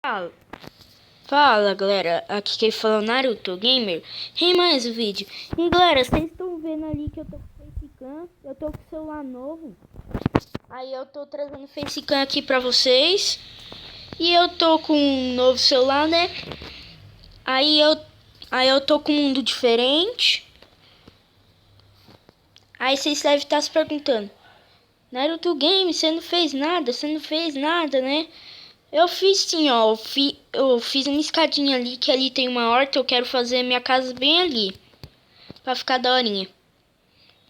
Fala, fala galera, aqui quem fala é o Naruto Gamer em mais um vídeo. E galera, vocês estão vendo ali que eu tô com o Facecam, eu tô com o celular novo. Aí eu tô trazendo o Facecam aqui pra vocês. E eu tô com um novo celular, né? Aí eu tô com um mundo diferente. Aí vocês devem estar se perguntando: Naruto Game, você não fez nada, né? Eu fiz sim, ó. Eu fiz uma escadinha ali, que ali tem uma horta. Eu quero fazer minha casa bem ali, pra ficar daorinha.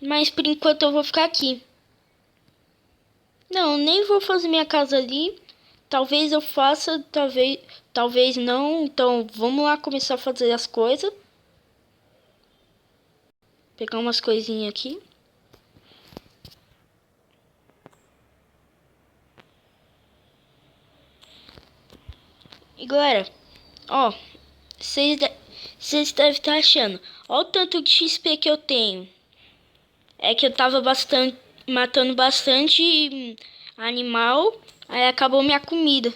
Mas por enquanto eu vou ficar aqui. Não, nem vou fazer minha casa ali. Talvez eu faça, talvez não. Então vamos lá começar a fazer as coisas. Pegar umas coisinhas aqui. E galera, ó, vocês devem estar achando, ó o tanto de XP que eu tenho. É que eu tava matando bastante animal, aí acabou minha comida.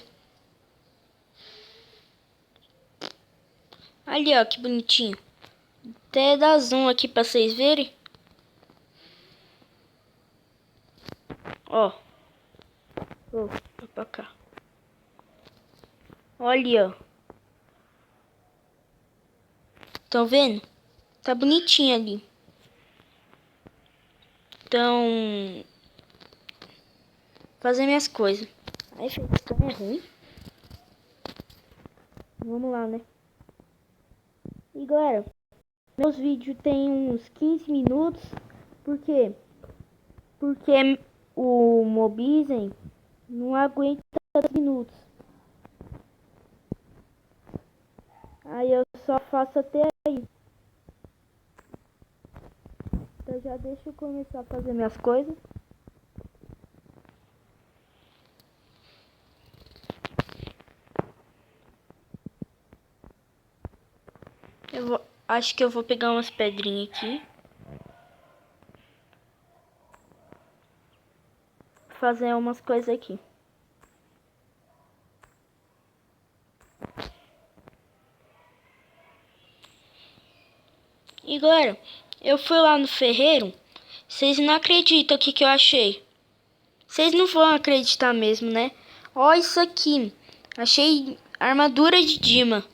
Ali, ó, que bonitinho. Até dá zoom aqui pra vocês verem. Ó. Vou pra cá. Olha, ó. Estão vendo? Tá bonitinho ali. Então, fazer minhas coisas. Aí, esse cara é ruim. Vamos lá, né? E galera, meus vídeos tem uns 15 minutos. Por quê? Porque o Mobizen não aguenta 10 minutos. Aí eu só faço até aí. Então já deixa eu começar a fazer minhas coisas. Acho que eu vou pegar umas pedrinhas aqui. Fazer umas coisas aqui. E galera, eu fui lá no ferreiro. Vocês não acreditam o que eu achei. Vocês não vão acreditar mesmo, né? Ó isso aqui. Achei armadura de Dima.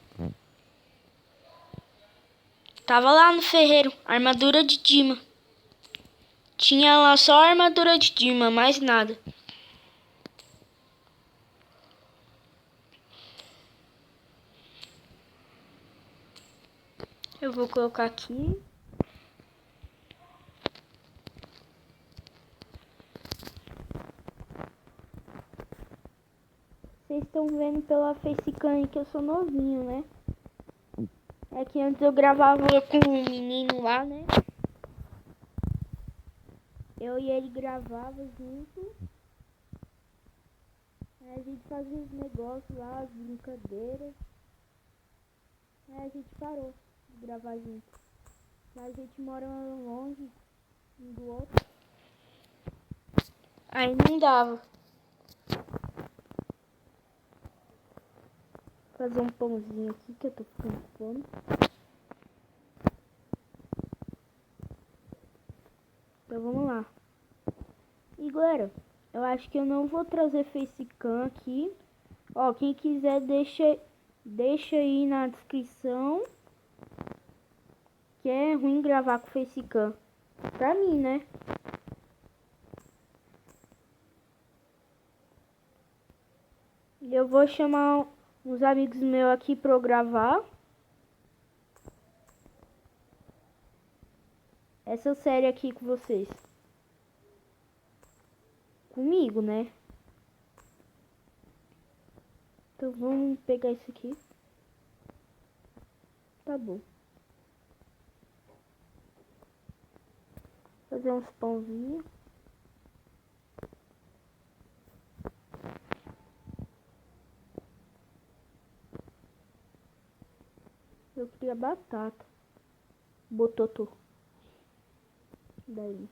Tava lá no ferreiro, armadura de Dima. Tinha lá só armadura de Dima, mais nada. Eu vou colocar aqui. Vocês estão vendo pela Facecam que eu sou novinho, né? É que antes eu gravava com um menino lá, né? Eu e ele gravava junto. Aí a gente fazia os negócios lá, as brincadeiras. Aí a gente parou de gravar junto. Mas a gente mora longe um do outro. Aí não dava. Vou fazer um pãozinho aqui que eu tô ficando com fome. Então vamos lá. E galera, eu acho que eu não vou trazer Facecam aqui. Ó, quem quiser deixa aí na descrição. Que é ruim gravar com Facecam. Pra mim, né? Eu vou chamar uns amigos meus aqui pra eu gravar essa série aqui com vocês. Comigo, né? Então vamos pegar isso aqui. Tá bom. Fazer uns pãozinhos. Eu queria batata. Bototô. Daí.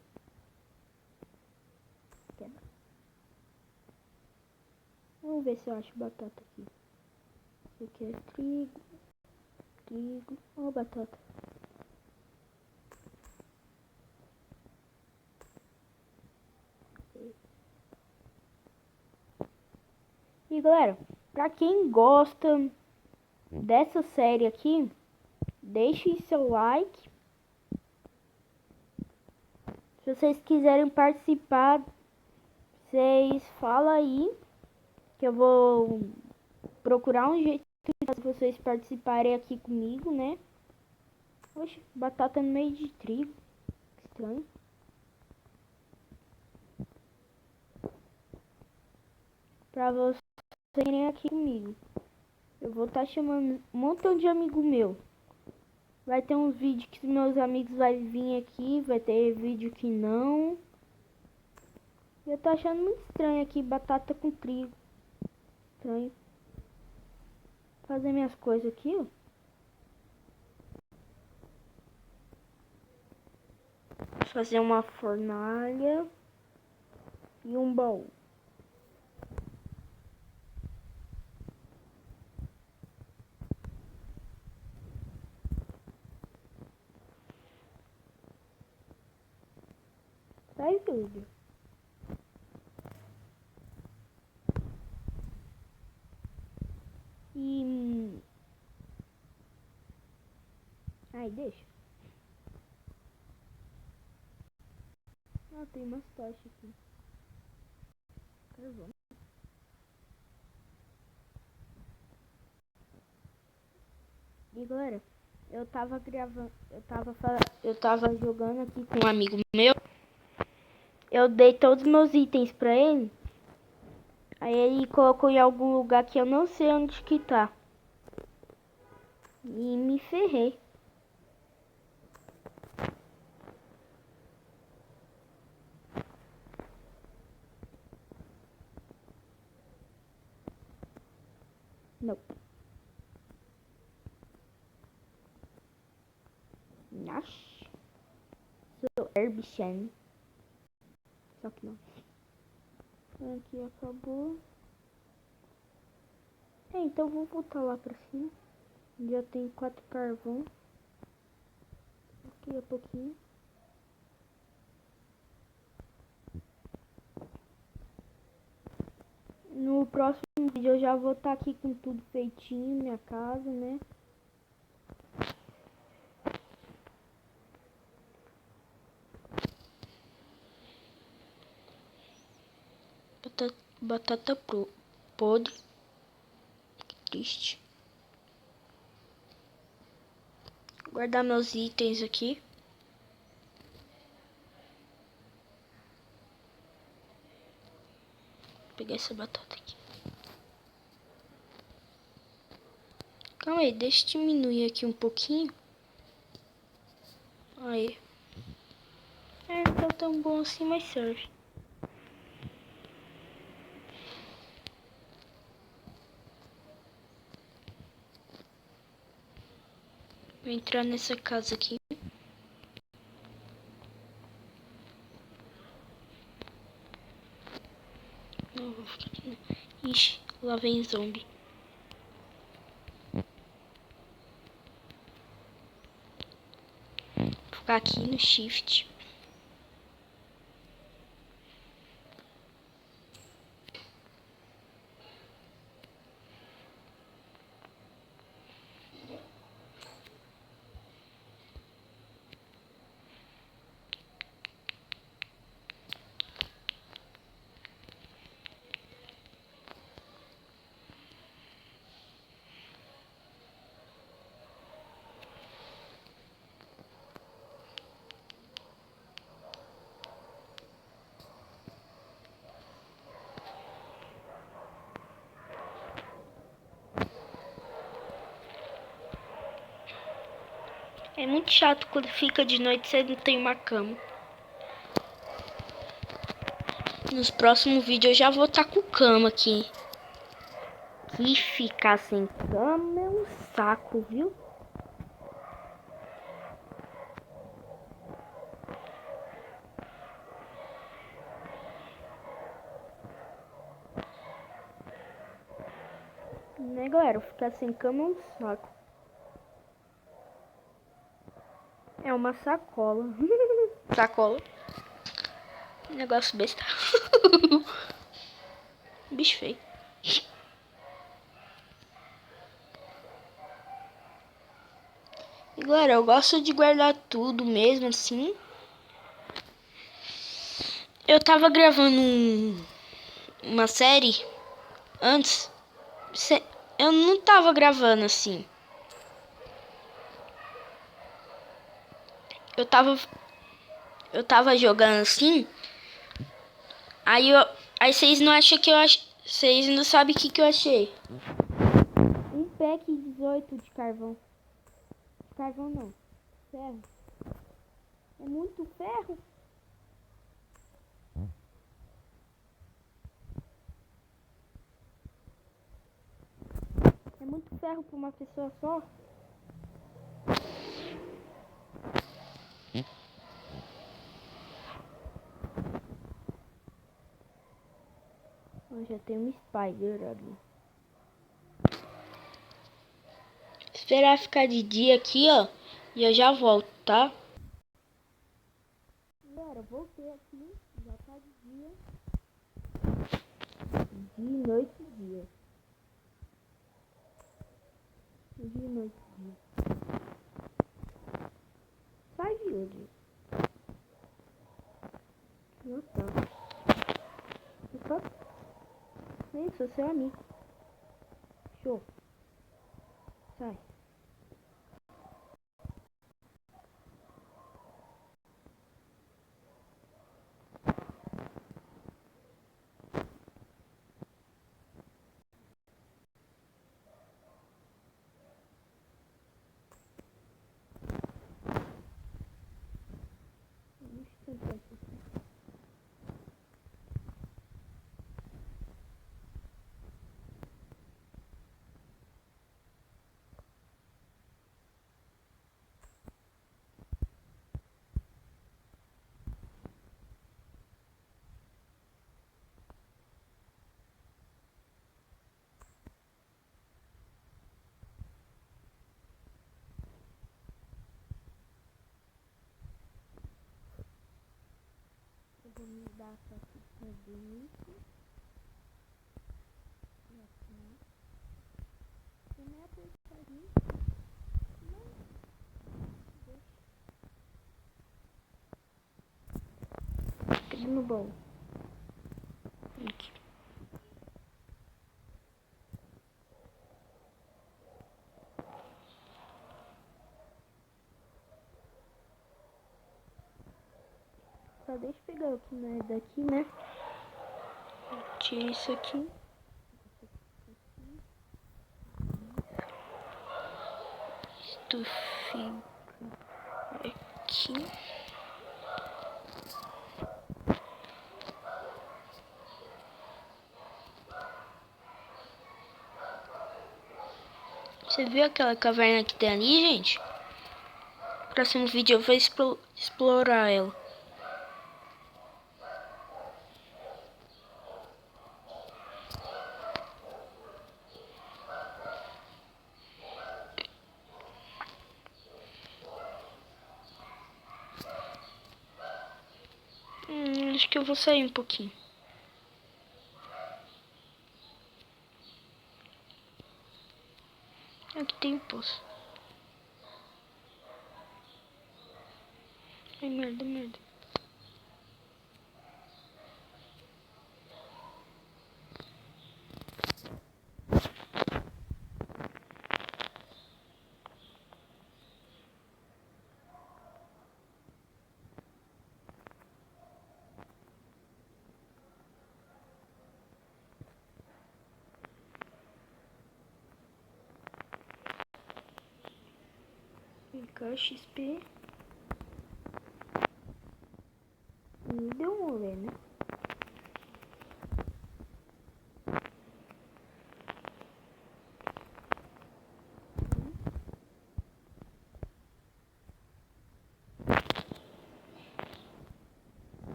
Quebra. Vamos ver se eu acho batata aqui. Isso aqui é trigo. Trigo. Ó, batata. E galera, pra quem gosta dessa série aqui, deixe seu like. Se vocês quiserem participar, vocês falam aí, que eu vou procurar um jeito de vocês participarem aqui comigo, né? Oxe, batata no meio de trigo. Estranho. Pra vocês irem aqui comigo. Eu vou estar chamando um montão de amigo meu. Vai ter uns vídeos que meus amigos vai vir aqui, vai ter vídeo que não. Eu tô achando muito estranho aqui, batata com trigo. Estranho. Fazer minhas coisas aqui, ó. Fazer uma fornalha e um baú. Sai tudo. E... Ai, deixa. Ah, tem umas tochas aqui. Carvão. E galera, eu tava gravando, eu tava jogando aqui com um amigo meu. Eu dei todos os meus itens pra ele. Aí ele colocou em algum lugar que eu não sei onde que tá. E me ferrei. Não. Nossa. Sou Herbichan. Só que não. Aqui acabou. É, então vou voltar lá pra cima. Já tem 4 carvão. Aqui a pouquinho. No próximo vídeo eu já vou estar aqui com tudo feitinho, minha casa, né? Batata podre. Que triste. Guardar meus itens aqui. Vou pegar essa batata aqui. Calma aí, deixa eu diminuir aqui um pouquinho. Aí. É, não tá tão bom assim, mas serve. Vou entrar nessa casa aqui. Não, vou ficar aqui não. Ixi, lá vem zombie. Vou ficar aqui no shift. É muito chato quando fica de noite e você não tem uma cama. Nos próximos vídeos eu já vou estar com cama aqui. Que ficar sem cama é um saco, viu? Né, galera? Ficar sem cama é um saco. É uma sacola. Sacola. Negócio besta. Bicho feio. E galera, eu gosto de guardar tudo mesmo assim. Eu tava gravando uma série antes. Eu não tava gravando assim. Eu tava jogando assim. Aí vocês não acham que eu achei. Vocês não sabem o que eu achei. Um pack 18 de carvão. Carvão não. Ferro. É muito ferro. É muito ferro pra uma pessoa só. Já tem um spider ali. Esperar ficar de dia aqui, ó. E eu já volto, tá? Galera, voltei aqui. Já tá de dia. De noite e dia. De noite e dia. Sai de hoje. Nossa. Eu sou seu amigo. Show. Sai. Deixa eu tentar aqui. Eu vou me dar essa ficha bonita. E assim. Também apertadinho. Cadê no bom? Aqui. Só deixa eu pegar o que não é daqui, né? Tira isso aqui. Isto fica aqui. Você viu aquela caverna que tem ali, gente? No próximo vídeo eu vou explorar ela. Acho que eu vou sair um pouquinho. Aqui tem um poço. Ai, merda, merda. Vem cá, XP. Me deu um rolê, né?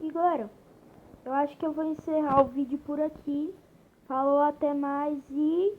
E galera, eu acho que eu vou encerrar o vídeo por aqui. Falou, até mais e